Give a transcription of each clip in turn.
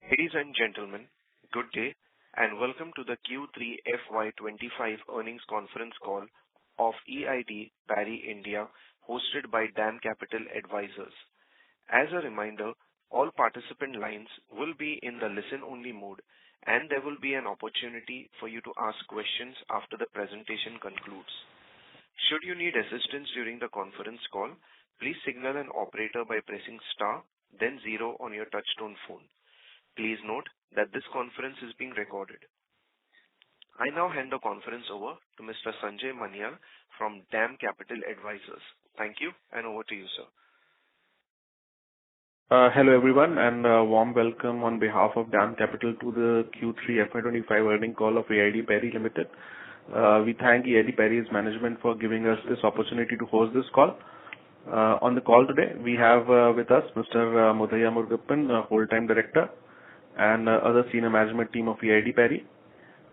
Ladies and gentlemen, good day, and welcome to the Q3 FY25 earnings conference call of EID Parry India, hosted by DAM Capital Advisors. As a reminder, all participant lines will be in the listen-only mode, and there will be an opportunity for you to ask questions after the presentation concludes. Should you need assistance during the conference call, please signal an operator by pressing star, then 0 on your touchtone phone. Please note that this conference is being recorded. I now hand the conference over to Mr. Sanjay Manyal from DAM Capital Advisors. Thank you, and over to you, sir. Hello everyone, and a warm welcome on behalf of DAM Capital to the Q3 FY25 earnings call of EID Parry Limited. We thank EID Parry's management for giving us this opportunity to host this call. On the call today, we have with us Mr. Mudhaiya Murugappan, full-time director, and other senior management team of EID Parry.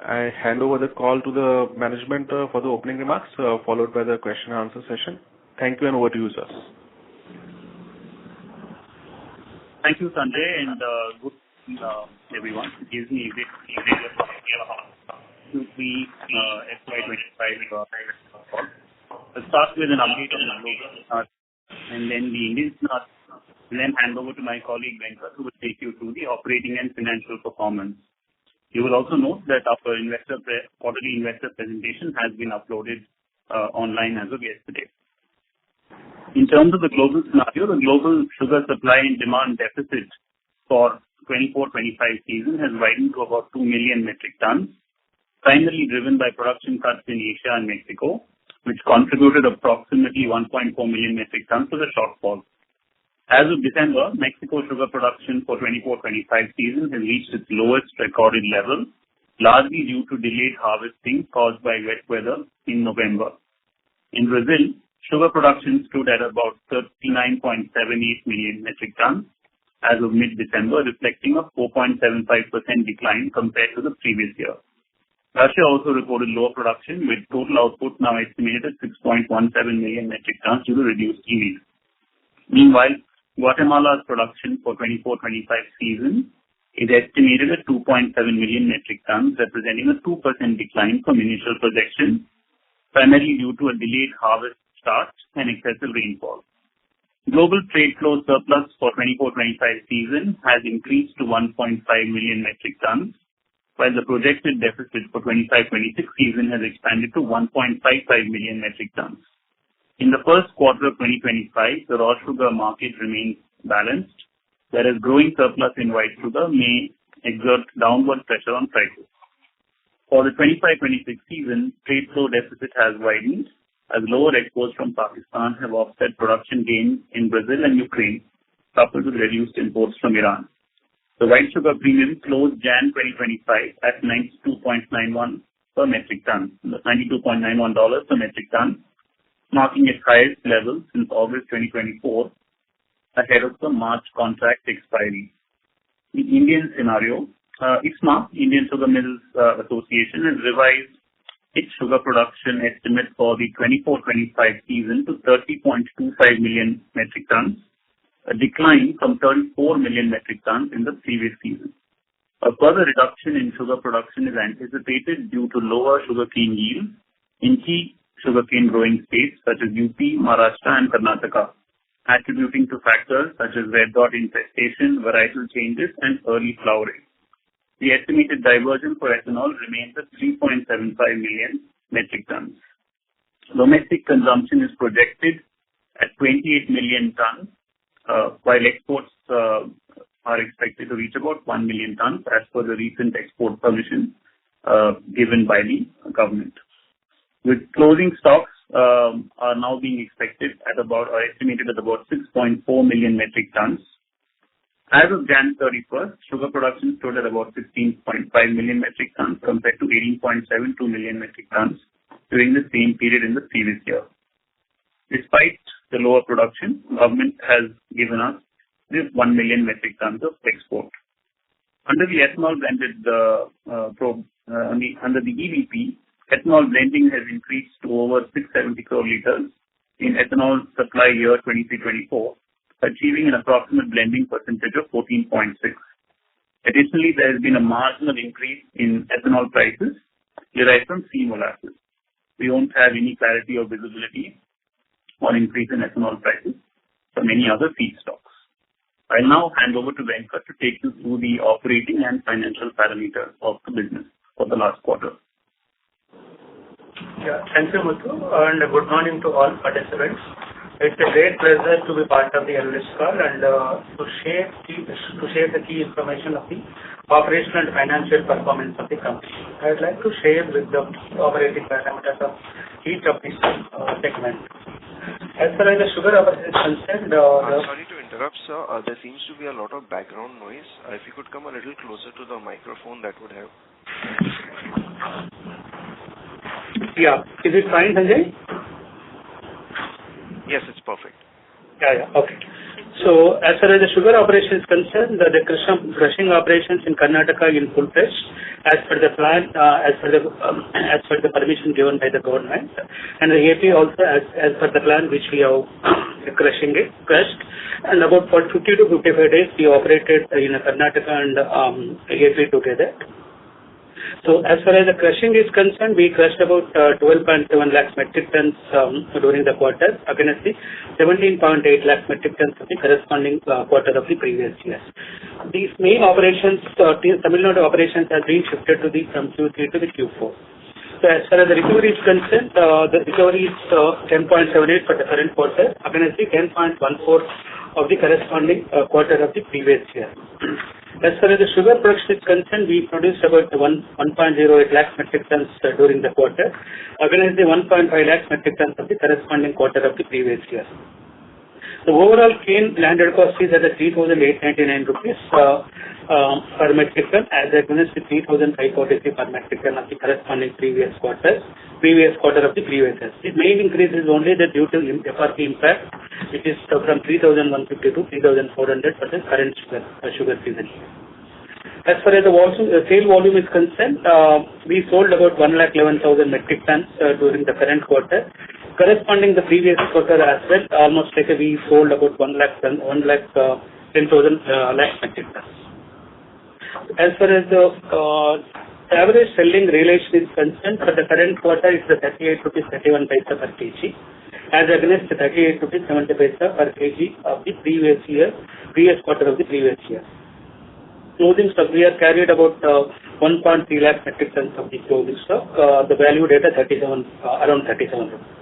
I hand over the call to the management for the opening remarks, followed by the question and answer session. Thank you, and over to you, sir. Thank you, Sanjay, and good everyone. It gives me a great pleasure to be FY25 call. I'll start with an update on the global and then the Indian start, and then hand over to my colleague Venkat, who will take you through the operating and financial performance. You will also note that our quarterly investor presentation has been uploaded online as of yesterday. In terms of the global scenario, the global sugar supply and demand deficit for 24-25 season has widened to about 2 million metric tons, primarily driven by production cuts in Asia and Mexico, which contributed approximately 1.4 million metric tons to the shortfall. As of December, Mexico sugar production for 24-25 season has reached its lowest recorded level, largely due to delayed harvesting caused by wet weather in November. In Brazil, sugar production stood at about 39.78 million metric tons as of mid-December, reflecting a 4.75% decline compared to the previous year. Russia also reported lower production, with total output now estimated at 6.17 million metric tons due to reduced yield. Meanwhile, Guatemala's production for 24-25 season is estimated at 2.7 million metric tons, representing a 2% decline from initial projections, primarily due to a delayed harvest start and excessive rainfall. Global trade flow surplus for 24-25 season has increased to 1.5 million metric tons, while the projected deficit for 25-26 season has expanded to 1.55 million metric tons. In the first quarter of 2025, the raw sugar market remains balanced, whereas growing surplus in white sugar may exert downward pressure on prices. For the 25-26 season, trade flow deficit has widened as lower exports from Pakistan have offset production gains in Brazil and Ukraine, coupled with reduced imports from Iran. The white sugar premium closed Jan 2025 at $92.91 per metric ton, $92.91 per metric ton, marking its highest level since August 2024, ahead of the March contract expiry. The Indian scenario, ISMA, Indian Sugar Mills Association, has revised its sugar production estimate for the 24-25 season to 30.25 million metric tons, a decline from 34 million metric tons in the previous season. A further reduction in sugar production is anticipated due to lower sugarcane yields in key sugarcane growing states such as UP, Maharashtra and Karnataka, attributing to factors such as red dot infestation, varietal changes and early flowering. The estimated diversion for ethanol remains at 3.75 million metric tons. Domestic consumption is projected at 28 million tons, while exports are expected to reach about 1 million tons as per the recent export permission given by the government. With closing stocks are now being expected at about, or estimated at about 6.4 million metric tons. As of Jan 31st, sugar production stood at about 16.5 million metric tons compared to 18.72 million metric tons during the same period in the previous year. Despite the lower production, government has given us this 1 million metric tons of export. Under the ethanol blended under the EBP, ethanol blending has increased to over 670 crore liters in ethanol supply year 23-24, achieving an approximate blending percentage of 14.6. Additionally, there has been a marginal increase in ethanol prices derived from C molasses. We don't have any clarity or visibility on increase in ethanol prices from any other feedstocks. I'll now hand over to Venkat to take you through the operating and financial parameters of the business for the last quarter. Yeah, thank you, Muthu, and good morning to all participants. It's a great pleasure to be part of the analyst call and to share the key information of the operational and financial performance of the company. I'd like to share with the operating parameters of each of these segments. As far as the sugar operation is concerned, sorry to interrupt, sir. There seems to be a lot of background noise. If you could come a little closer to the microphone, that would help. Yeah, is it fine, Sanjay? Yes, it's perfect. Yeah, okay. So, as far as the sugar operation is concerned, the crushing operations in Karnataka in full fledged, as per the plan, as per the permission given by the government, and the AP also as per the plan which we have crushed, and about 50 to 55 days we operated in Karnataka and AP together. So as far as the crushing is concerned, we crushed about 12.7 lakhs metric tons during the quarter against the 17.8 lakhs metric tons of the corresponding quarter of the previous year. These main operations, Tamil Nadu operations have been shifted to from Q3 to the Q4. So as far as the recovery is concerned, the recovery is 10.78 for the current quarter against the 10.14 of the corresponding quarter of the previous year. As far as the sugar production is concerned, we produced about 1.08 lakhs metric tons during the quarter against the 1.5 lakhs metric tons of the corresponding quarter of the previous year. The overall cane landed cost is at 3,899 rupees per metric ton as against the 3,543 per metric ton of the corresponding previous quarter of the previous year. The main increase is only due to FRP impact, which is from 3,150 to 3,400 for the current sugar season. As far as the sale volume is concerned, we sold about 111,000 metric tons during the current quarter. Corresponding the previous quarter as well, almost like we sold about 110,000 metric tons. As far as the average selling realization is concerned, for the current quarter it's the 38 rupees 31 paisa per kg, as against the 38 rupees 70 paisa per kg of the previous quarter of the previous year. Clothing stock, we have carried about 1.3 lakh metric tons of the clothing stock. The value data around 37 rupees.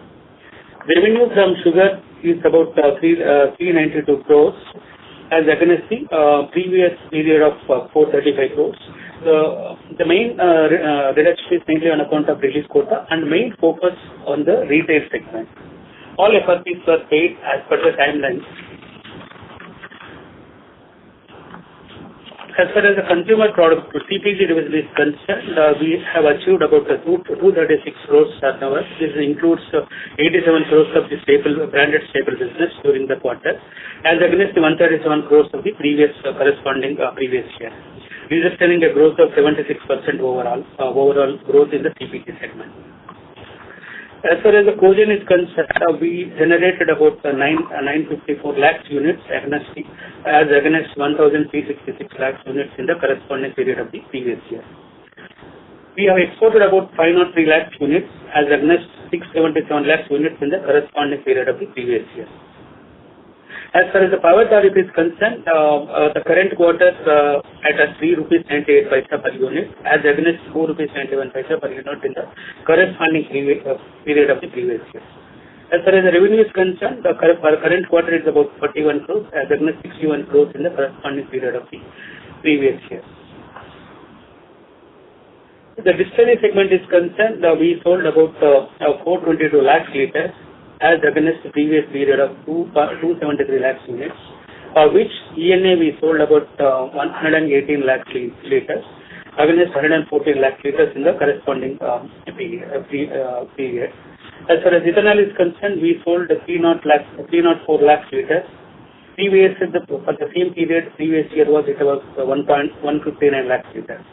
Revenue from sugar is about 392 crores as against the previous period of 435 crores. The main reduction is mainly on account of release quota and main focus on the retail segment. All FRPs were paid as per the timelines. As far as the consumer product CPG division is concerned, we have achieved about 236 crores turnover. This includes 87 crores of the branded staple business during the quarter, as against the 137 crores of the corresponding previous year, registering a growth of 76% overall growth in the CPG segment. As far as the cogen is concerned, we generated about 954 lakhs units as against 1,366 lakhs units in the corresponding period of the previous year. We have exported about 503 lakhs units as against 677 lakhs units in the corresponding period of the previous year. As far as the power tariff is concerned, the current quarter at 3 rupees 98 paisa per unit as against 4 rupees 91 paisa per unit in the corresponding period of the previous year. As far as the revenue is concerned, the current quarter is about 41 crores as against 61 crores in the corresponding period of the previous year. The distillery segment is concerned, we sold about 422 lakhs liters as against the previous period of 273 lakhs units, which ENA we sold about 118 lakhs liters against 114 lakhs liters in the corresponding period. As far as ethanol is concerned, we sold 304 lakhs liters. For the same period, previous year it was 159 lakhs liters.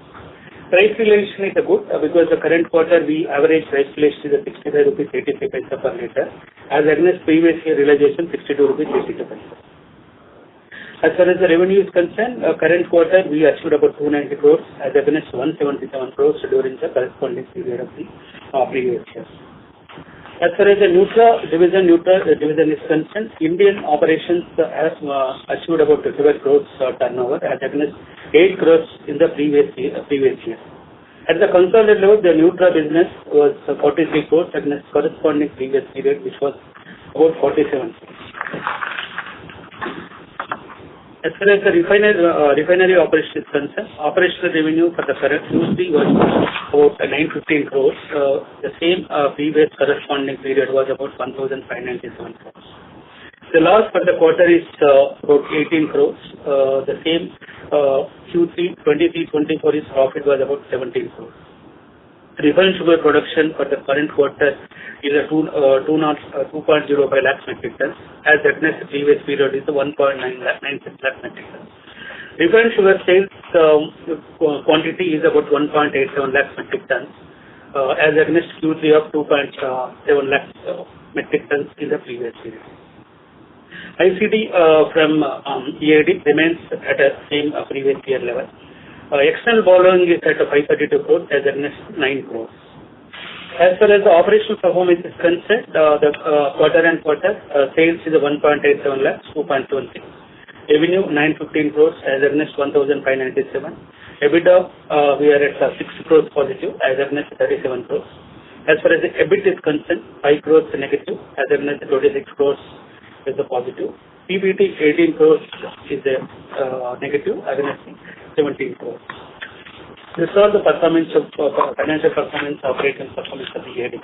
Price realization is good because the current quarter we average price realization is at 65 rupees 85 paisa per liter as against previous year realization 62 rupees 82 paisa. As far as the revenue is concerned, current quarter we achieved about 290 crores as against 177 crores during the corresponding period of the previous year. As far as the Nutra division is concerned, Indian operations has achieved about 12 crores turnover as against 8 crores in the previous year. At the consolidated level, the Nutra business was 43 crores against corresponding previous period, which was about 47 crores. As far as the refinery operation is concerned, operational revenue for the current Q3 was about 915 crores. The same previous corresponding period was about 1,597 crores. The loss for the quarter is about 18 crores. The same Q3 23-24 is profit was about 17 crores. Refined sugar production for the current quarter is 2.05 lakhs metric tons, as against the previous period is 1.96 lakhs metric tons. Refined sugar sales quantity is about 1.87 lakhs metric tons, as against Q3 of 2.7 lakhs metric tons in the previous period. ICD from EID remains at the same previous year level. External borrowing is at 532 crores as against 9 crores. As far as the operational performance is concerned, the quarter-on-quarter sales is 1.87 lakhs, 2.26. Revenue 915 crores as against 1,597. EBITDA we are at 6 crores positive as against 37 crores. As far as the EBIT is concerned, 5 crores negative as against 26 crores is the positive. PBT 18 crores is the negative against 17 crores. This is all the performance of financial performance, operating performance of the EID.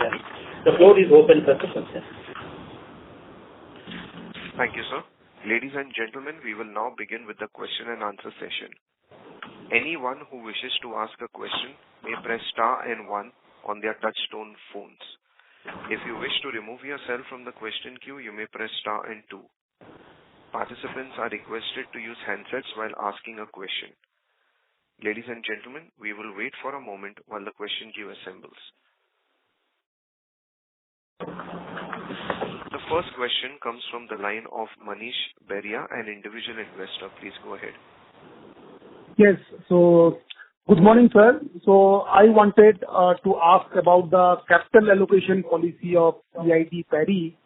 The floor is open for questions. Thank you, sir. Ladies and gentlemen, we will now begin with the question and answer session. Anyone who wishes to ask a question may press star and 1 on their touchtone phones. If you wish to remove yourself from the question queue, you may press star and 2. Participants are requested to use handsets while asking a question. Ladies and gentlemen, we will wait for a moment while the question queue assembles. The first question comes from the line of Manish Beria, an individual investor. Please go ahead. Yes. So, good morning, sir. So, I wanted to ask about the capital allocation policy of EID Parry.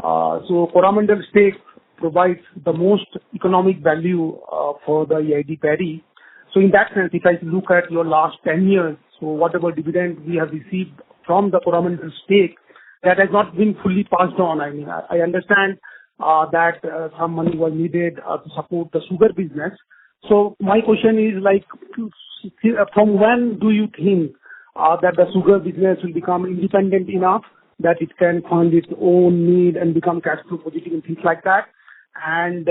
So, Coromandel stake provides the most economic value for the EID Parry. So in that sense, if I look at your last 10 years, so whatever dividend we have received from the Coromandel stake, that has not been fully passed on. I mean, I understand that some money was needed to support the sugar business. So my question is like, from when do you think that the sugar business will become independent enough that it can fund its own need and become cash flow positive and things like that? And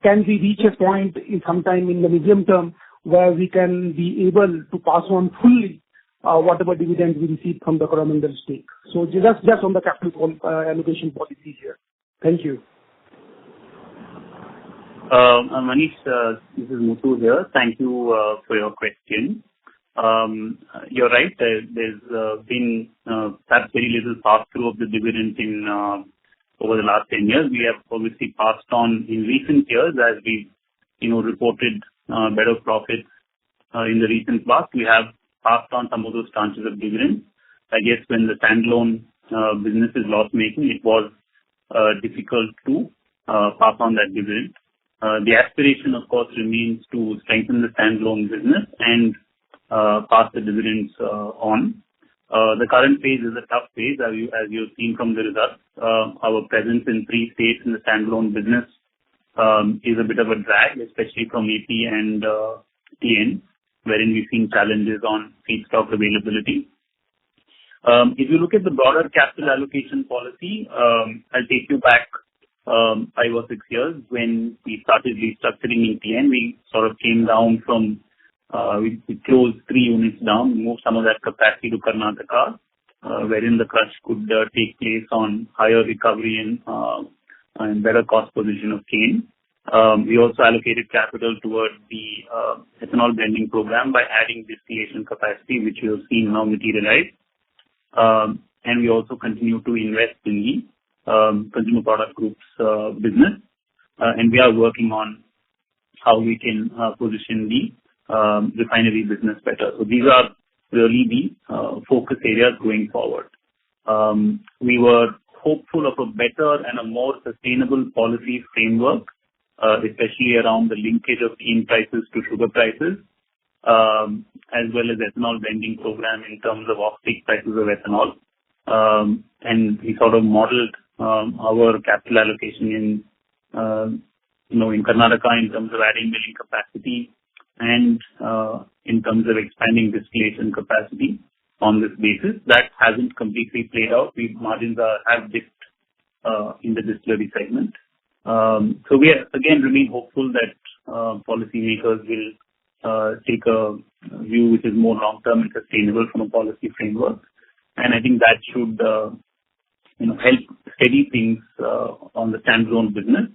can we reach a point in sometime in the medium term where we can be able to pass on fully whatever dividend we receive from the Coromandel stake? So just on the capital allocation policy here. Thank you. Manish, this is Muthu here. Thank you for your question. You're right. There's been perhaps very little pass-through of the dividend in over the last 10 years. We have obviously passed on in recent years as we reported better profits in the recent past. We have passed on some of those tranches of dividends. I guess when the standalone business is loss-making, it was difficult to pass on that dividend. The aspiration, of course, remains to strengthen the standalone business and pass the dividends on. The current phase is a tough phase, as you've seen from the results. Our presence in 3 states in the standalone business is a bit of a drag, especially from AP and TN, wherein we've seen challenges on feedstock availability. If you look at the broader capital allocation policy, I'll take you back 5 or 6 years when we started restructuring in TN. We sort of came down from, we closed 3 units down, moved some of that capacity to Karnataka, wherein the crush could take place on higher recovery and better cost position of cane. We also allocated capital towards the ethanol blending program by adding distillation capacity, which you have seen now materialize. And we also continue to invest in the consumer product groups business. And we are working on how we can position the refinery business better. So these are really the focus areas going forward. We were hopeful of a better and a more sustainable policy framework, especially around the linkage of cane prices to sugar prices, as well as ethanol blending program in terms of off-take prices of ethanol. And we sort of modeled our capital allocation in Karnataka in terms of adding milling capacity and in terms of expanding distillation capacity on this basis. That hasn't completely played out. Margins have dipped in the distillery segment. So we again remain hopeful that policymakers will take a view which is more long-term and sustainable from a policy framework. And I think that should help steady things on the standalone business.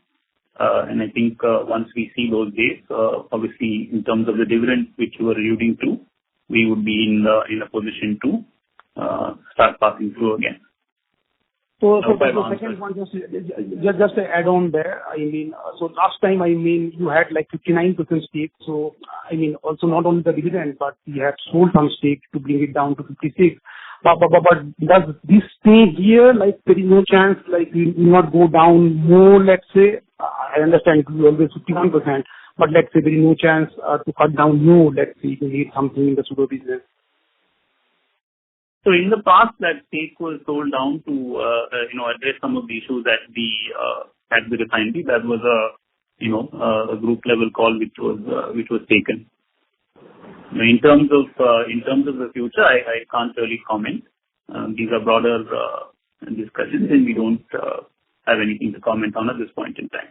And I think once we see those days, obviously in terms of the dividend which you were alluding to, we would be in a position to start passing through again. So the second one, just to add on there, so last time, you had like 59% stake. So, also not only the dividend, but you had sold some stake to bring it down to 56. But does this stay here? Like, there is no chance, like, you will not go down more, let's say? I understand it will be always 51%, but let's say there is no chance to cut down more, let's say, you need something in the sugar business. So in the past, that stake was sold down to address some of the issues at the refinery. That was a group level call which was taken. In terms of the future, I can't really comment. These are broader discussions, and we don't have anything to comment on at this point in time.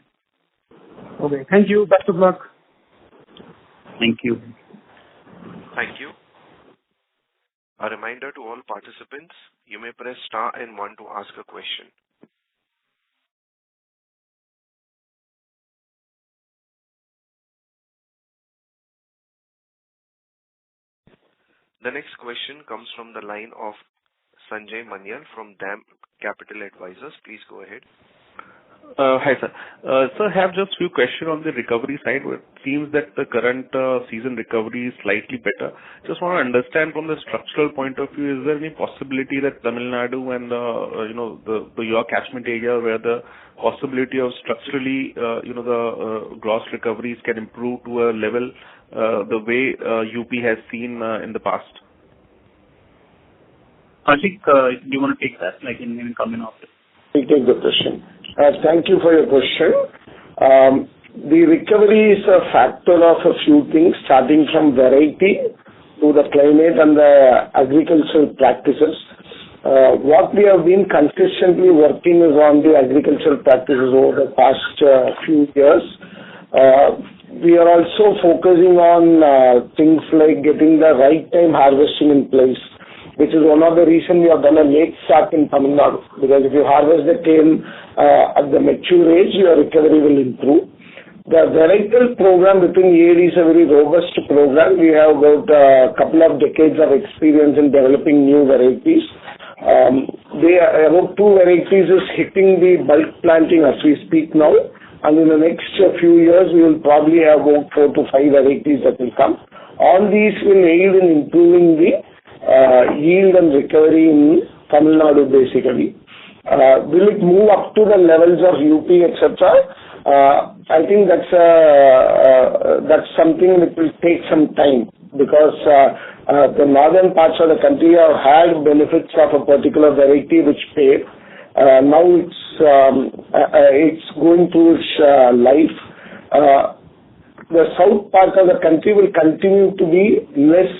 Okay, thank you. Best of luck. Thank you. Thank you. A reminder to all participants, you may press star and 1 to ask a question. The next question comes from the line of Sanjay Manyal from DAM Capital Advisors. Please go ahead. Hi, sir. Sir, I have just few questions on the recovery side. It seems that the current season recovery is slightly better. Just want to understand from the structural point of view, is there any possibility that Tamil Nadu and your catchment area where the possibility of structurally, the gross recoveries can improve to a level the way UP has seen in the past? Ashik, do you want to take that? Like in come in after. I'll take the question. Thank you for your question. The recovery is a factor of a few things, starting from variety to the climate and the agricultural practices. What we have been consistently working is on the agricultural practices over the past few years. We are also focusing on things like getting the right time harvesting in place, which is one of the reasons we have done a late start in Tamil Nadu, because if you harvest the cane at the mature age, your recovery will improve. The varietal program within EID is a very robust program. We have about a couple of decades of experience in developing new varieties. About 2 varieties is hitting the bulk planting as we speak now, and in the next few years, we will probably have about 4 to 5 varieties that will come. All these will aid in improving the yield and recovery in Tamil Nadu basically. Will it move up to the levels of UP, etc.? I think that's something that will take some time, because the northern parts of the country have had benefits of a particular variety which paid. Now it's going through its life. The south part of the country will continue to be less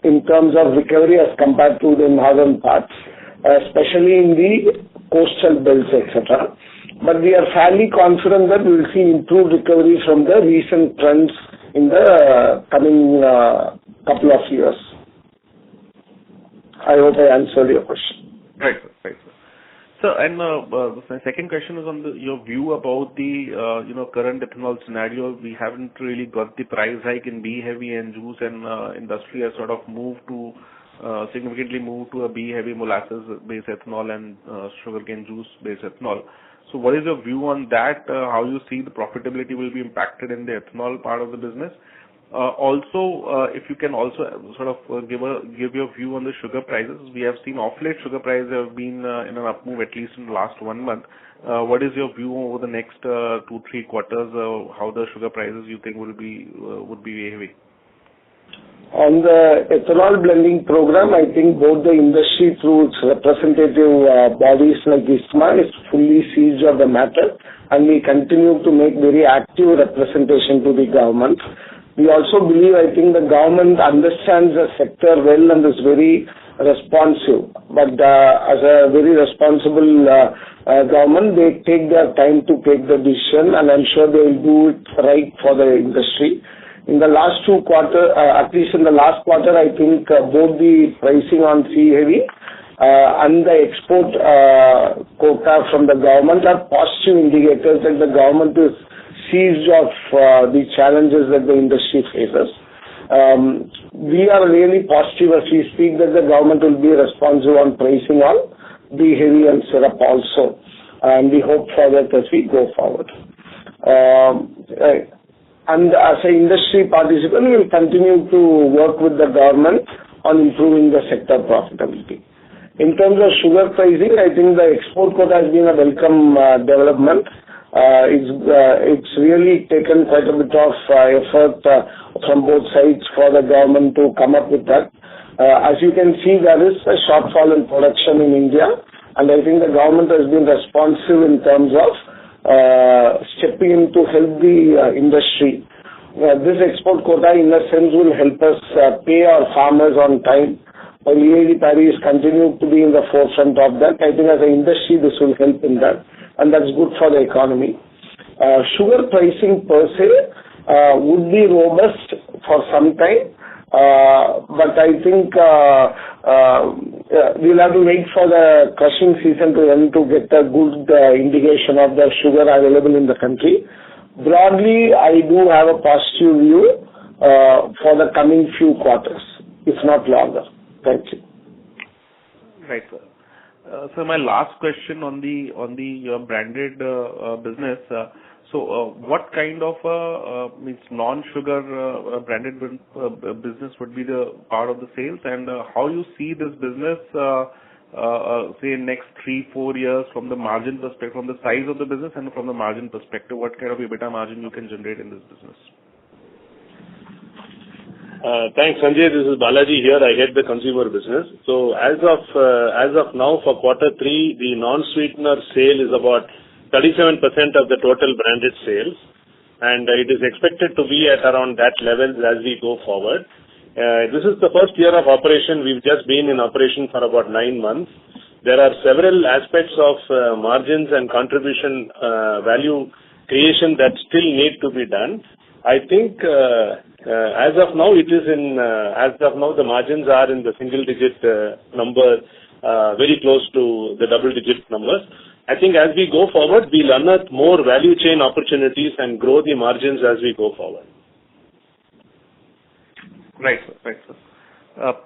in terms of recovery as compared to the northern parts, especially in the coastal belts, etc. But we are fairly confident that we will see improved recovery from the recent trends in the coming couple of years. I hope I answered your question. Right, sir. So, and the second question is on your view about the current ethanol scenario. We haven't really got the price hike in B heavy and juice, and industry has sort of significantly moved to a B heavy molasses based ethanol and sugarcane juice based ethanol. So what is your view on that? How you see the profitability will be impacted in the ethanol part of the business? Also, if you can also sort of give your view on the sugar prices. We have seen off late sugar prices have been in an up move at least in the last 1 month. What is your view over the next 2-3 quarters? How the sugar prices you think would be behaving? On the ethanol blending program, I think both the industry through its representative bodies like ISMA is fully seized of the matter, and we continue to make very active representation to the government. We also believe, I think the government understands the sector well and is very responsive. But as a very responsible government, they take their time to take the decision, and I'm sure they will do it right for the industry. In the last 2 quarters, at least in the last quarter, I think both the pricing on C-heavy and the export quota from the government are positive indicators that the government is seized of the challenges that the industry faces. We are really positive as we speak that the government will be responsive on pricing on the heavy and syrup also, and we hope for that as we go forward. And as an industry participant, we will continue to work with the government on improving the sector profitability. In terms of sugar pricing, I think the export quota has been a welcome development. It's really taken quite a bit of effort from both sides for the government to come up with that. As you can see, there is a shortfall in production in India, and I think the government has been responsive in terms of stepping in to help the industry. This export quota, in a sense, will help us pay our farmers on time. While EID Parry is continuing to be in the forefront of that, I think as an industry, this will help in that, and that's good for the economy. Sugar pricing per se would be robust for some time, but I think we'll have to wait for the crushing season to end to get a good indication of the sugar available in the country. Broadly, I do have a positive view for the coming few quarters, if not longer. Thank you. Right, sir. So my last question on the branded business. So what kind of means non-sugar branded business would be the part of the sales, and how you see this business say next 3-4 years from the margin perspective, from the size of the business and from the margin perspective, what kind of EBITDA margin you can generate in this business? Thanks, Sanjay. This is Balaji here. I head the consumer business. So as of now, for Q3, the non-sweetener sale is about 37% of the total branded sales, and it is expected to be at around that level as we go forward. This is the first year of operation. We've just been in operation for about 9 months. There are several aspects of margins and contribution value creation that still need to be done. I think as of now, the margins are in the single-digit number, very close to the double-digit numbers. I think as we go forward, we'll unearth more value chain opportunities and grow the margins as we go forward. Right, sir. Right, sir.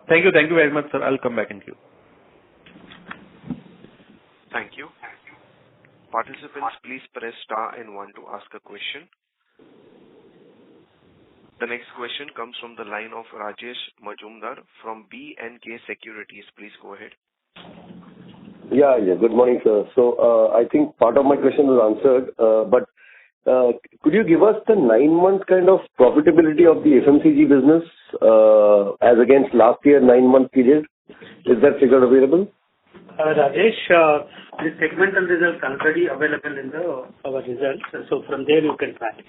Thank you very much, sir. I'll come back in queue. Thank you. Participants, please press star and 1 to ask a question. The next question comes from the line of Rajesh Majumdar from B&K Securities. Please go ahead. Yeah. Good morning, sir. So I think part of my question was answered, but could you give us the 9-month kind of profitability of the FMCG business as against last year 9-month period? Is that figure available? Rajesh, the segmental results already available in our results, so from there you can find it.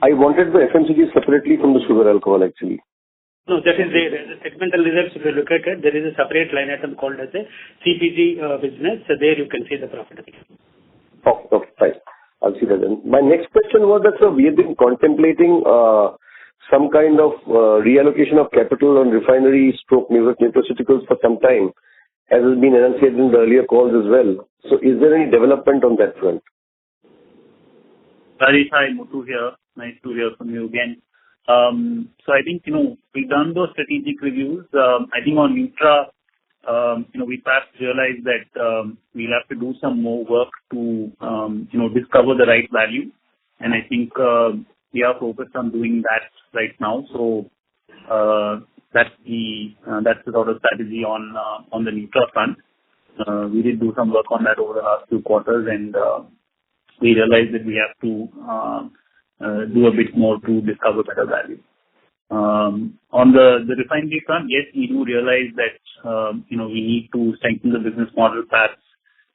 I wanted the FMCG separately from the sugar alcohol, actually. No, that is there. The segmental results, if you look at it, there is a separate line item called as a CPG business. So there you can see the profitability. Okay, fine. I'll see that then. My next question was that, sir, we have been contemplating some kind of reallocation of capital on refinery stroke nutraceuticals for some time, as has been enunciated in the earlier calls as well. So is there any development on that front? Parry, hi, Muthu here. Nice to hear from you again. So I think, we've done those strategic reviews. I think on Nutra, we perhaps realized that we'll have to do some more work to, discover the right value. And I think we are focused on doing that right now. So that's the sort of strategy on the Nutra front. We did do some work on that over the last few quarters, and we realized that we have to do a bit more to discover better value. On the refinery front, yes, we do realize that we need to strengthen the business model perhaps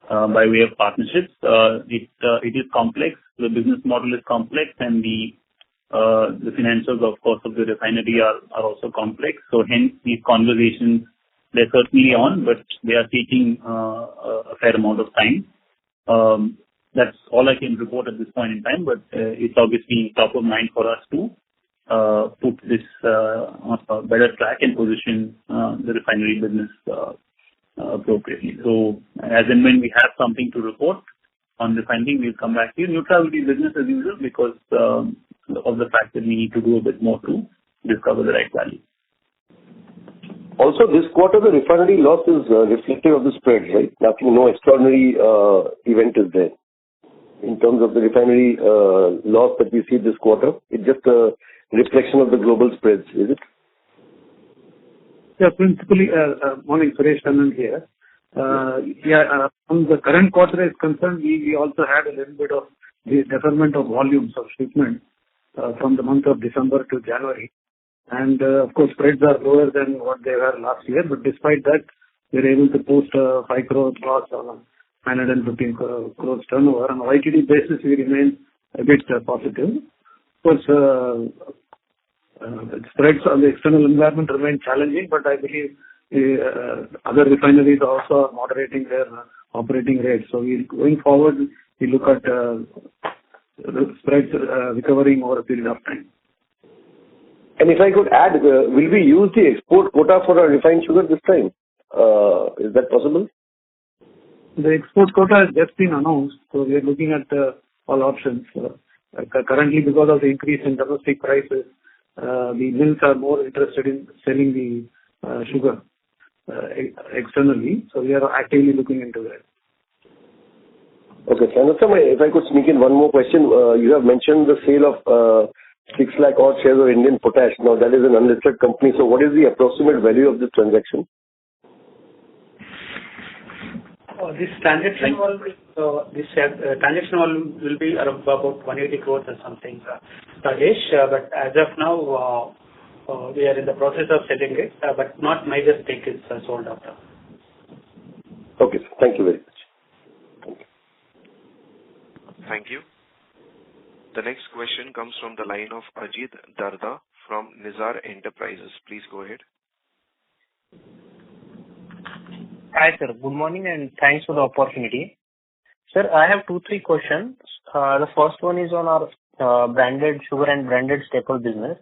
by way of partnerships. It is complex. The business model is complex, and the financials, of course, of the refinery are also complex. So hence these conversations, they're certainly on, but they are taking a fair amount of time. That's all I can report at this point in time, but it's obviously top of mind for us to put this on a better track and position the refinery business appropriately. So as and when we have something to report on refinery, we'll come back to you. Nutra will be business as usual because of the fact that we need to do a bit more to discover the right value. Also, this quarter, the refinery loss is reflective of the spread, right? Nothing, no extraordinary event is there. In terms of the refinery loss that we see this quarter, it's just a reflection of the global spreads, is it? Yeah, principally, morning, Suresh Kannan here. From the current quarter is concerned, we also had a little bit of the deferment of volumes of shipment from the month of December to January. And of course, spreads are lower than what they were last year, but despite that, we were able to post a 5 crore loss on 915 crores turnover. On a YTD basis, we remain a bit positive. Of course, spreads on the external environment remain challenging, but I believe other refineries are also moderating their operating rates. So going forward, we look at spreads recovering over a period of time. And if I could add, will we use the export quota for our refined sugar this time? Is that possible? The export quota has just been announced, so we are looking at all options. Currently, because of the increase in domestic prices, the mills are more interested in selling the sugar externally. So we are actively looking into that. Okay, so if I could sneak in one more question. You have mentioned the sale of 6 lakh odd shares of Indian Potash. Now that is an unlisted company. So what is the approximate value of this transaction? This transaction will be around about 180 crores or something, Rajesh. But as of now, we are in the process of selling it, but not major stake is sold after. Okay, thank you very much. Thank you. The next question comes from the line of Ajit Darda from Nizar Enterprises. Please go ahead. Hi, sir. Good morning and thanks for the opportunity. Sir, I have 2-3 questions. The first one is on our branded sugar and branded staple business.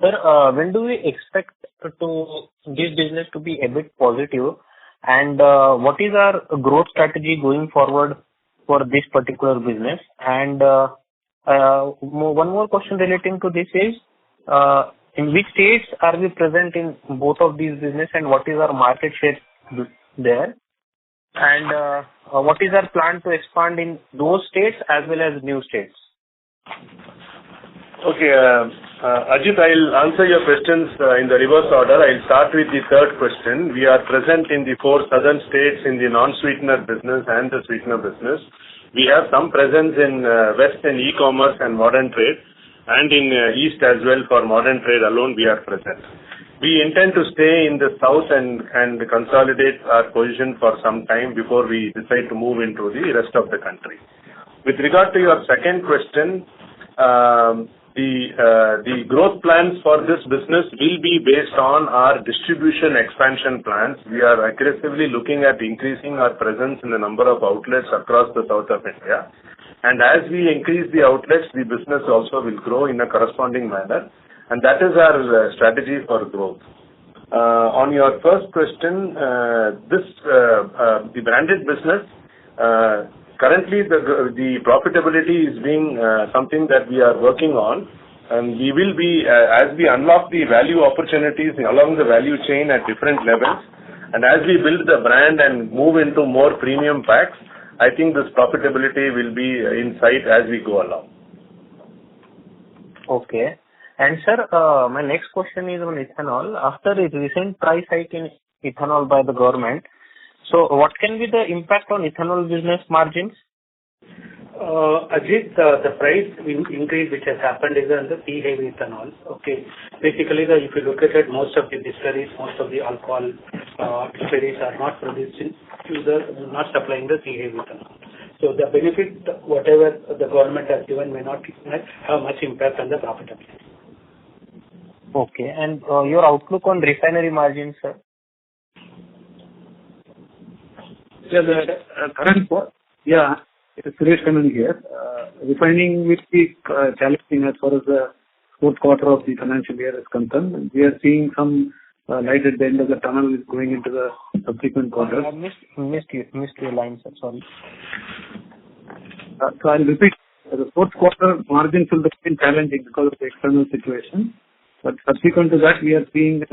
Sir, when do we expect this business to be a bit positive? And what is our growth strategy going forward for this particular business? And one more question relating to this is, in which states are we present in both of these business and what is our market share there? And what is our plan to expand in those states as well as new states? Okay, Ajit, I'll answer your questions in the reverse order. I'll start with the third question. We are present in the 4 southern states in the non-sweetener business and the sweetener business. We have some presence in West and e-commerce and modern trade, and in East as well. For modern trade alone, we are present. We intend to stay in the South and consolidate our position for some time before we decide to move into the rest of the country. With regard to your second question, the growth plans for this business will be based on our distribution expansion plans. We are aggressively looking at increasing our presence in the number of outlets across the south of India. And as we increase the outlets, the business also will grow in a corresponding manner. And that is our strategy for growth. On your first question, the branded business, currently the profitability is being something that we are working on. And we will be, as we unlock the value opportunities along the value chain at different levels, And as we build the brand and move into more premium packs, I think this profitability will be in sight as we go along. Okay. And sir, my next question is on ethanol. After the recent price hike in ethanol by the government, so what can be the impact on ethanol business margins? Ajit, the price increase which has happened is on the C-heavy ethanol. Okay. Basically, if you look at it, most of the distilleries, most of the alcohol distilleries are not producing, not supplying the C-heavy ethanol. So the benefit, whatever the government has given, may not have much impact on the profitability. Okay. And your outlook on refinery margins, sir? Yeah, the current it's Suresh Kannan here. Refining will be challenging as far as the fourth quarter of the financial year is concerned. We are seeing some light at the end of the tunnel is going into the subsequent quarters. I missed your line, sir. Sorry. So I'll repeat. The fourth quarter margins will be challenging because of the external situation. But subsequent to that, we are seeing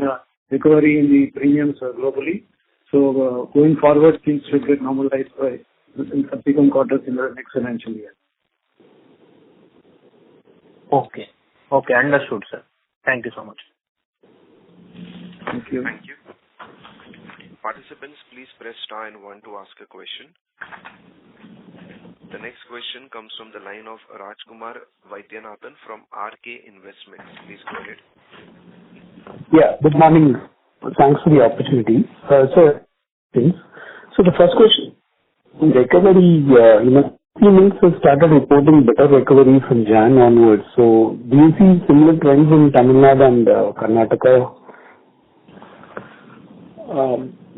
recovery in the premiums globally. So going forward, things should get normalized in subsequent quarters in the next financial year. Okay. Okay, understood, sir. Thank you so much. Thank you. Thank you. Participants, please press star and 1 to ask a question. The next question comes from the line of Rajkumar Vaidyanathan from RK Investments. Please go ahead. Yeah, good morning. Thanks for the opportunity. So the first question, recovery, Siemens has started reporting better recovery from Jan onwards. So do you see similar trends in Tamil Nadu and Karnataka?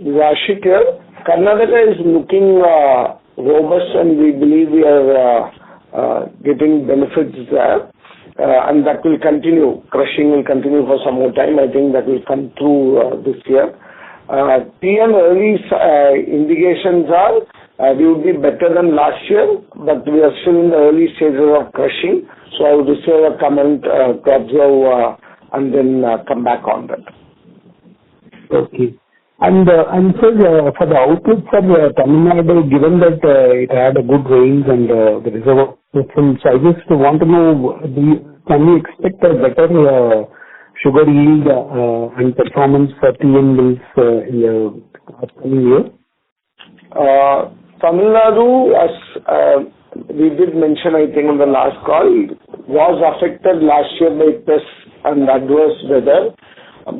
Rashik here. Karnataka is looking robust, and we believe we are getting benefits there. And that will continue. Crushing will continue for some more time. I think that will come through this year. TN early indications are we would be better than last year, but we are still in the early stages of crushing. So I would reserve a comment to observe and then come back on that. Okay. And so for the outlook for Tamil Nadu, given that it had a good rains and the reservoir system, so I just want to know, can we expect a better sugar yield and performance for TN mills in the upcoming year? Tamil Nadu, as we did mention, I think in the last call, was affected last year by pests and adverse weather.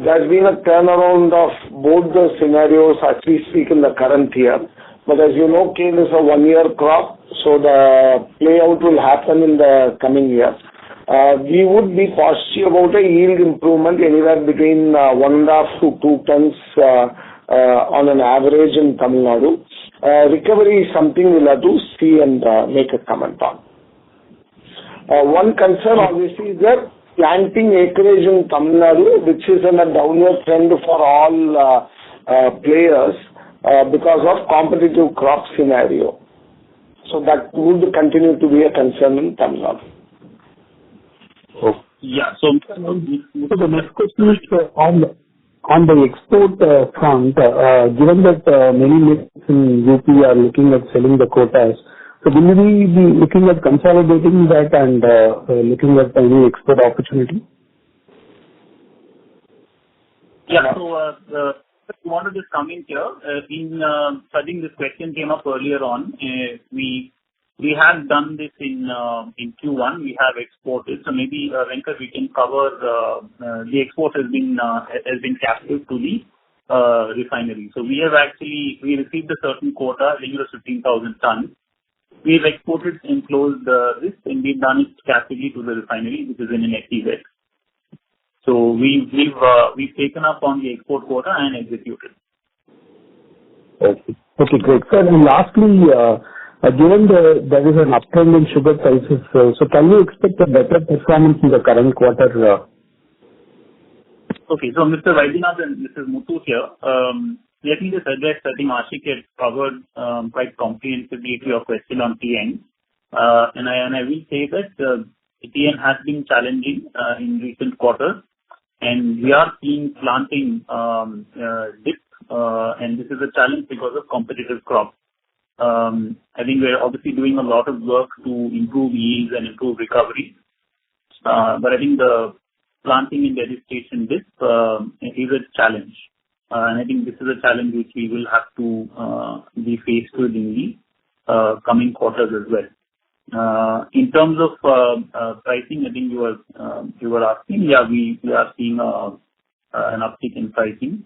There's been a turnaround of both the scenarios as we speak in the current year. But as you know, cane is a one-year crop, so the playout will happen in the coming year. We would be positive about a yield improvement anywhere between 1.5 to 2 tons on an average in Tamil Nadu. Recovery is something we'll have to see and make a comment on. One concern obviously is that planting acreage in Tamil Nadu, which is in a downward trend for all players because of competitive crop scenario. So that would continue to be a concern in Tamil Nadu. Oh. Yeah. So the next question is on the export front, given that many mills in UP are looking at selling the quotas, so will we be looking at consolidating that and looking at any export opportunity? Yeah. So I wanted to come in here. I think this question came up earlier on. We have done this in Q1. We have exported. So maybe Venkat, we can cover the export has been captive to the refinery. So we received a certain quota, I think it was 15,000 tons. We've exported and closed this, and we've done it captively to the refinery, which is in an SEZ. So we've taken up on the export quota and executed. Okay, great. Sir, and lastly, given there is an uptrend in sugar prices, so can we expect a better performance in the current quarter? Okay, so Mr. Vaidyanathan, this is Muthu here. Let me just address, I think Ashik had covered quite comprehensively to your question on TN. And I will say that TN has been challenging in recent quarters, and we are seeing planting dip and this is a challenge because of competitive crop. I think we're obviously doing a lot of work to improve yields and improve recovery. But I think the planting and vegetation dip is a challenge. And I think this is a challenge which we will have to be faced with in the coming quarters as well. In terms of pricing, I think you were asking. Yeah, we are seeing an uptick in pricing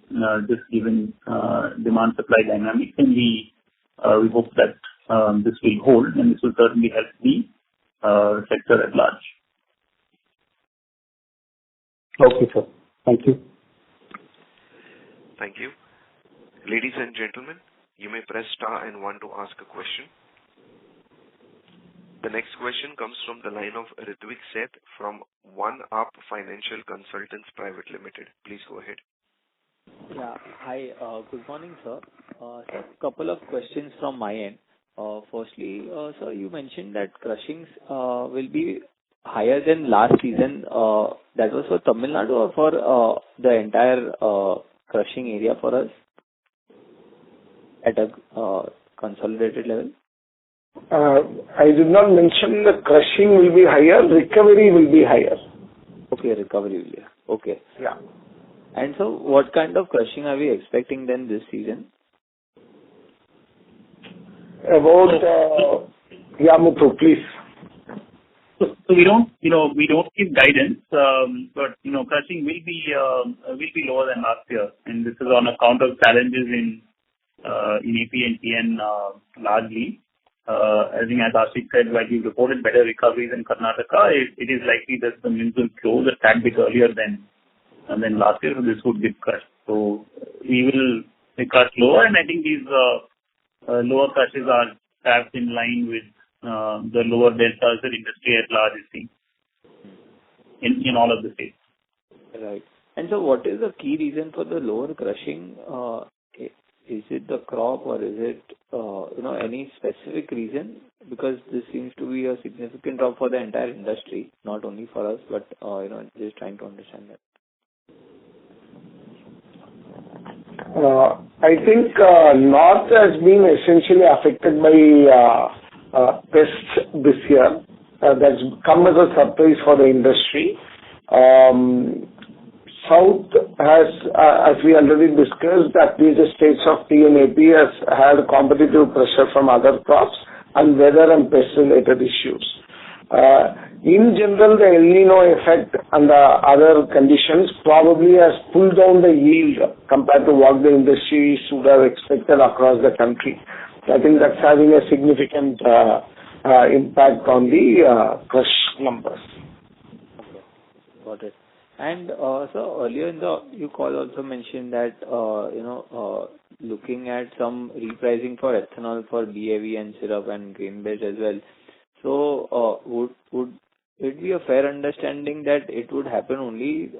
just given demand supply dynamics, and we hope that this will hold, and this will certainly help the sector at large. Okay, sir. Thank you. Thank you. Ladies and gentlemen, you may press star and one to ask a question. The next question comes from the line of Ritvik Seth from One Up Financial Consultants Private Limited. Please go ahead. Yeah. Hi. Good morning, sir. Sir, a couple of questions from my end. Firstly, sir, you mentioned that crushings will be higher than last season. That was for Tamil Nadu or for the entire crushing area for us at a consolidated level? I did not mention the crushing will be higher, recovery will be higher. Okay, recovery will be higher. Okay. Yeah. And so what kind of crushing are we expecting then this season? About, Muthu, please. So we don't give guidance, but crushing will be lower than last year, and this is on account of challenges in AP and TN largely. I think as Ashik said, while we reported better recoveries in Karnataka, it is likely that the mills will close a tad bit earlier than last year, so this would get crushed. So we will crush lower, and I think these lower crushes are perhaps in line with the lower deltas that industry at large is seeing in all of the states. Right. And so what is the key reason for the lower crushing? Is it the crop or is it, any specific reason? Because this seems to be a significant drop for the entire industry, not only for us, but, just trying to understand that. I think North has been essentially affected by pests this year. That's come as a surprise for the industry. South has, as we already discussed, that these states of T and AP has had competitive pressure from other crops and weather and pest-related issues. In general, the El Nino effect and the other conditions probably has pulled down the yield compared to what the industry should have expected across the country. I think that's having a significant impact on the crush numbers. Okay, got it. And so earlier in you call also mentioned that looking at some repricing for ethanol for BAV and syrup and grain base as well. So would it be a fair understanding that it would happen only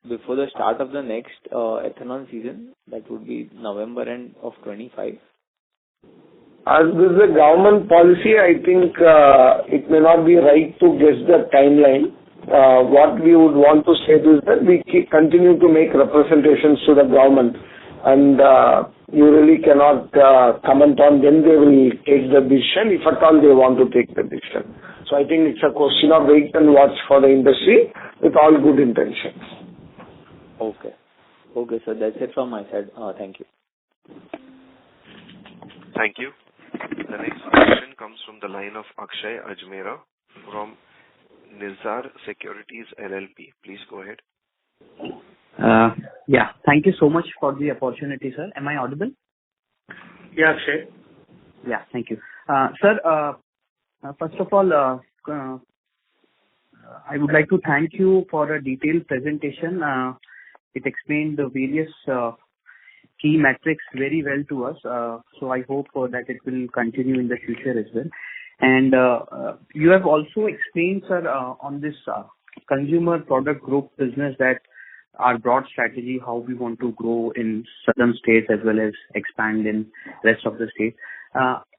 before the start of the next ethanol season? That would be November end of 25. As this is a government policy, I think it may not be right to guess the timeline. What we would want to say is that we continue to make representations to the government, and you really cannot comment on when they will take the decision, if at all they want to take the decision. So I think it's a question of wait and watch for the industry with all good intentions. Okay, so that's it from my side. Thank you. Thank you. The next question comes from the line of Akshay Ajmera from Nizar Securities LLP. Please go ahead. Yeah. Thank you so much for the opportunity, sir. Am I audible? Yeah, Akshay. Yeah. Thank you. Sir, first of all, I would like to thank you for a detailed presentation. It explained the various key metrics very well to us. So I hope that it will continue in the future as well. And you have also explained, sir, on this consumer product group business that our broad strategy, how we want to grow in southern states as well as expand in rest of the states.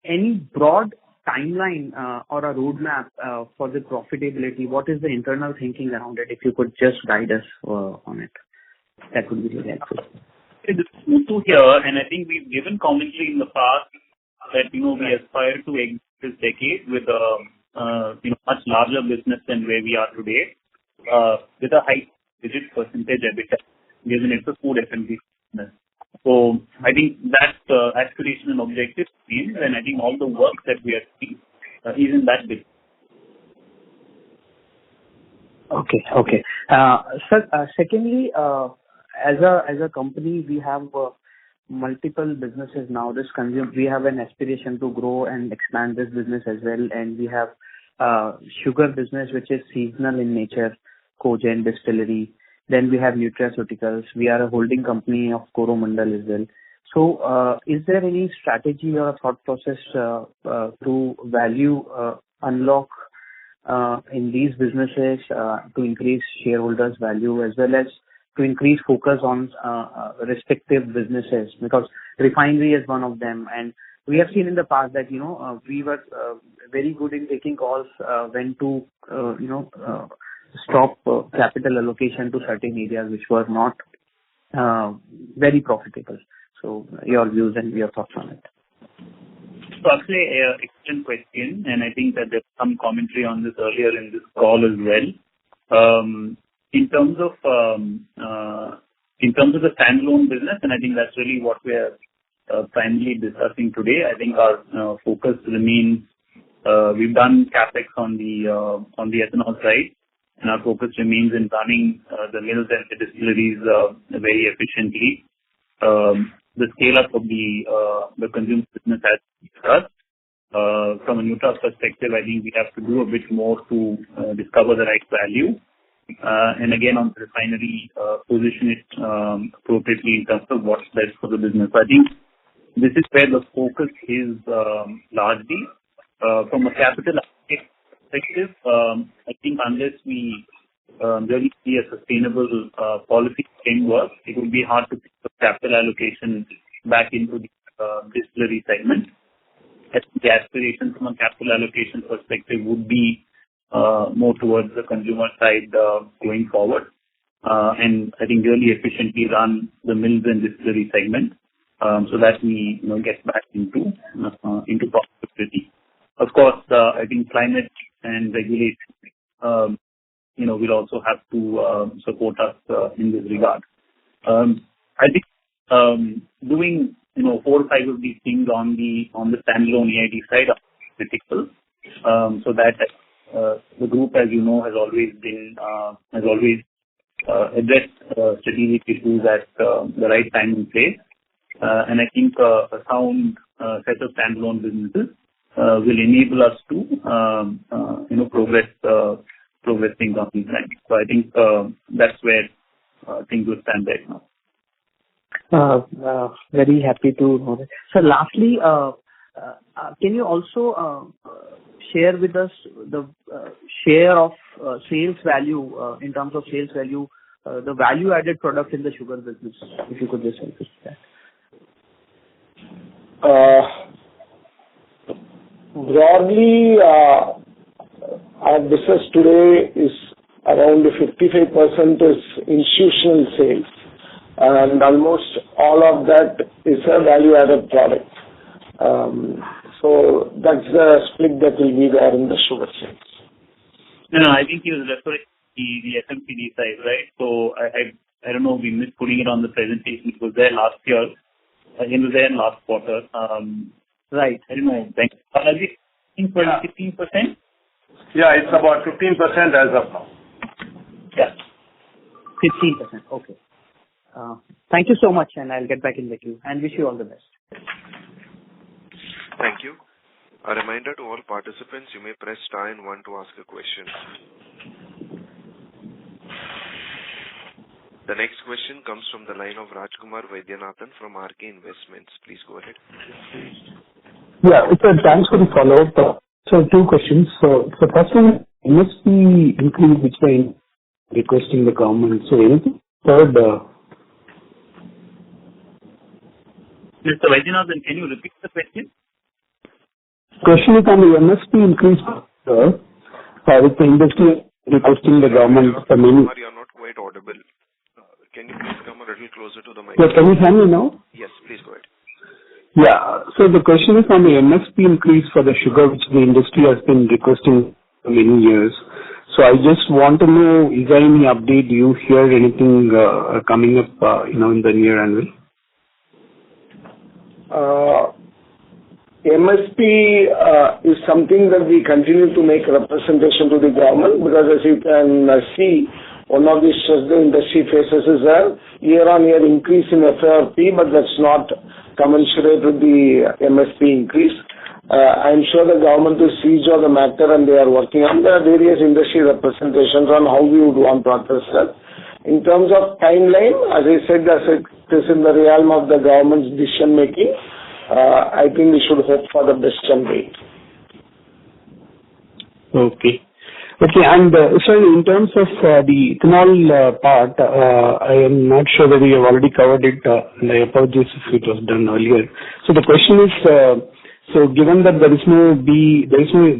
Any broad timeline or a roadmap for the profitability? What is the internal thinking around it? If you could just guide us on it, that would be really helpful. It is good to hear, and I think we've given commentary in the past that, we aspire to exit this decade with a, much larger business than where we are today, with a high digit percentage EBITDA, given it's a food FMCG business. So I think that aspiration and objective remains, and I think all the work that we are doing is in that business. Okay. Sir, secondly, as a company, we have multiple businesses now. We have an aspiration to grow and expand this business as well, and we have sugar business, which is seasonal in nature, cogen, distillery. Then we have nutraceuticals. We are a holding company of Coromandel as well. So, is there any strategy or a thought process to value unlock in these businesses to increase shareholders' value, as well as to increase focus on respective businesses? Because refinery is one of them, and we have seen in the past that we were very good in taking calls when to stop capital allocation to certain areas which were not very profitable. So your views and your thoughts on it. So actually, excellent question, and I think that there's some commentary on this earlier in this call as well. In terms of the standalone business, and I think that's really what we are primarily discussing today. I think our focus remains. We've done capex on the ethanol side, and our focus remains in running the mills and the distilleries very efficiently. The scale up of the consumer business has discussed. From a Nutra perspective, I think we have to do a bit more to discover the right value. And again, on the refinery, position it appropriately in terms of what's best for the business. I think this is where the focus is largely. From a capital perspective, I think unless we really see a sustainable policy framework, it will be hard to think of capital allocation back into the distillery segment. I think the aspiration from a capital allocation perspective would be more towards the consumer side going forward, and I think really efficiently run the mills and distillery segment so that we get back into profitability. Of course, I think climate and regulation will also have to support us in this regard. I think doing 4 or 5 of these things on the standalone EID side are critical, so that the group, as you know, has always addressed strategic issues at the right time and place, and I think a sound set of standalone businesses will enable us to progress things on these lines. So I think that's where things will stand right now. Very happy to know that. So lastly, can you also share with us the share of sales value in terms of sales value, the value-added product in the sugar business, if you could just help us with that? Broadly, our business today is around 55% is institutional sales, and almost all of that is a value-added product. So that's the split that will be there in the sugar sales. No, I think you were referring to the FMCG side, right? So I don't know if we missed putting it on the presentation. It was there last year. It was there in last quarter. Right. I don't know. Are we 15%? Yeah, it's about 15% as of now. Yeah. 15%. Okay. Thank you so much, and I'll get back in the queue, and wish you all the best. Thank you. A reminder to all participants, you may press star and 1 to ask a question. The next question comes from the line of Rajkumar Vaidyanathan from RK Investments. Please go ahead. Yeah, thanks for the follow-up. So 2 questions. So first one, MSP increase which way requesting the government. So anything third? Mr. Vaidyanathan, can you repeat the question? Question is on the MSP increase, with the industry requesting the government for many. You are not quite audible. Can you please come a little closer to the mic. Yeah, can you hear me now? Yes, please go ahead. Yeah. So the question is on the MSP increase for the sugar, which the industry has been requesting for many years. So I just want to know, is there any update? Do you hear anything coming up, in the near annual? MSP is something that we continue to make representation to the government, because as you can see, one of the stress the industry faces is a year-on-year increase in FRP, but that's not commensurate with the MSP increase. I'm sure the government will seize on the matter and they are working on the various industry representations on how we would want to address that. In terms of timeline, as I said, as it is in the realm of the government's decision making, I think we should hope for the best and wait. Okay. And sir, in terms of the ethanol part, I am not sure whether you have already covered it, and I apologize if it was done earlier. So the question is, so given that there is no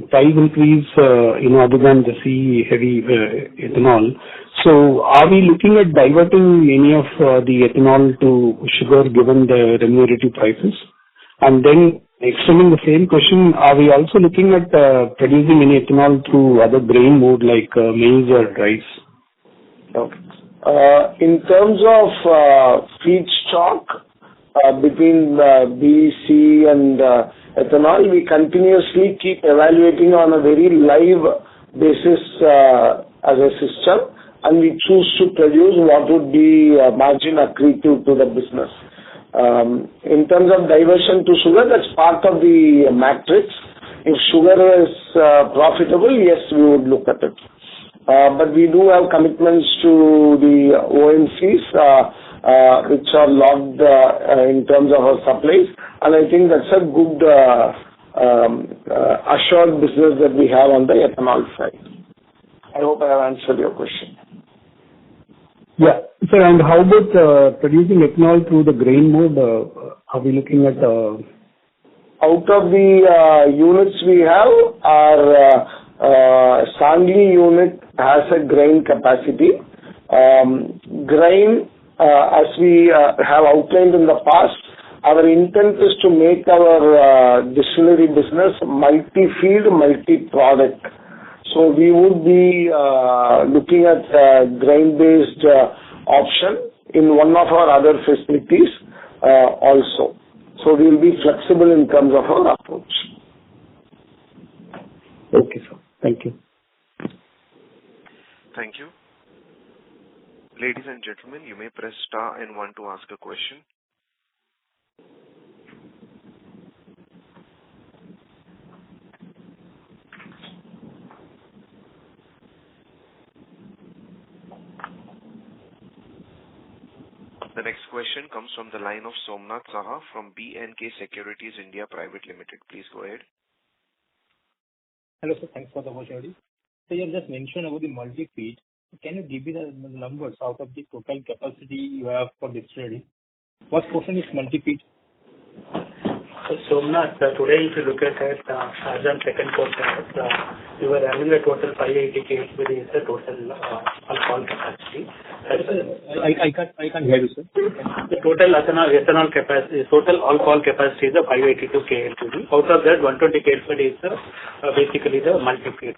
price increase, other than the C heavy ethanol, so are we looking at diverting any of the ethanol to sugar given the remunerative prices? And then extending the same question, are we also looking at producing any ethanol through other grain mode like maize or rice? Okay. In terms of feedstock between B, C and ethanol, we continuously keep evaluating on a very live basis as a system, and we choose to produce what would be margin accretive to the business. In terms of diversion to sugar, that's part of the matrix. If sugar is profitable, yes, we would look at it. But we do have commitments to the OMCs, which are logged in terms of our supplies, and I think that's a good assured business that we have on the ethanol side. I hope I have answered your question. Yeah. Sir, and how about producing ethanol through the grain mode? Are we looking at... Out of the units we have, our Sangli unit has a grain capacity. Grain, as we have outlined in the past, our intent is to make our distillery business multi-field, multi-product. So we would be looking at grain-based option in one of our other facilities also. So we will be flexible in terms of our approach. Okay, sir. Thank you. Thank you. Ladies and gentlemen, you may press star and 1 to ask a question. The next question comes from the line of Somnath Saha from B&K Securities India Private Limited. Please go ahead. Hello, sir. Thanks for the opportunity. So you have just mentioned about the multi-feed. Can you give me the numbers out of the total capacity you have for distillery? What portion is multi-feed? Somnath, today if you look at it, as on second quarter, we were having a total 580 KLPD is the total alcohol capacity. I can't hear you, sir. The total ethanol capacity, total alcohol capacity is the 582 KLPD. Out of that, 120 KLPD is basically the multi-feed.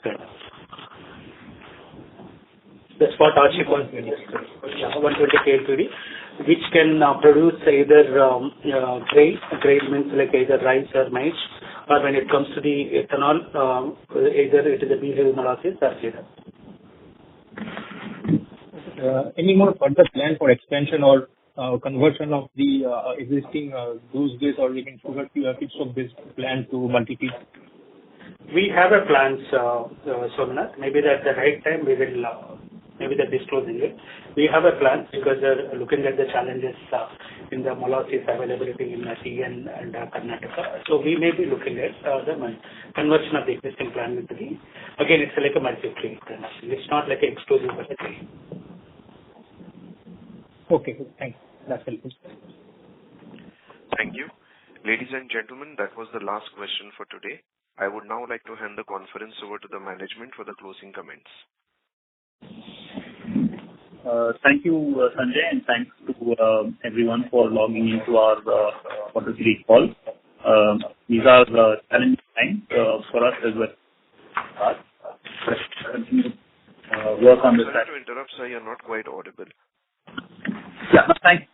That's what our ship was. 120 KLPD, which can produce either grain means like either rice or maize, or when it comes to the ethanol, either it is a B-heavy molasses or syrup. Any more further plan for expansion or conversion of the existing juice-based or even sugar feedstock-based plant to multi-feed? We have a plans, Somnath. Maybe at the right time we will maybe they're disclosing it. We have a plan because they're looking at the challenges in the molasses availability in TN and Karnataka. So we may be looking at the conversion of the existing plant with the, again, it's like a multi-feed. It's not like an exclusive facility. Okay, thanks. That's helpful. Thank you. Ladies and gentlemen, that was the last question for today. I would now like to hand the conference over to the management for the closing comments. Thank you, Sanjay, and thanks to everyone for logging into our quarter 3 call. These are challenging times for us as well. Continue work on this. Sorry to interrupt, sir. You're not quite audible. Yeah, thanks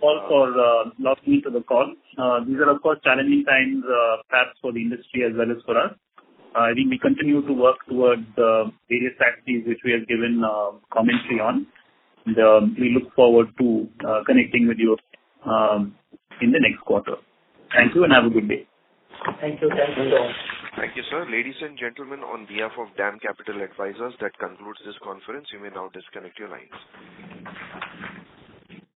all for logging into the call. These are, of course, challenging times, perhaps for the industry as well as for us. I think we continue to work towards various strategies which we have given commentary on. And, we look forward to connecting with you in the next quarter. Thank you and have a good day. Thank you. Thank you. Thank you, sir. Ladies and gentlemen, on behalf of DAM Capital Advisors, that concludes this conference. You may now disconnect your lines.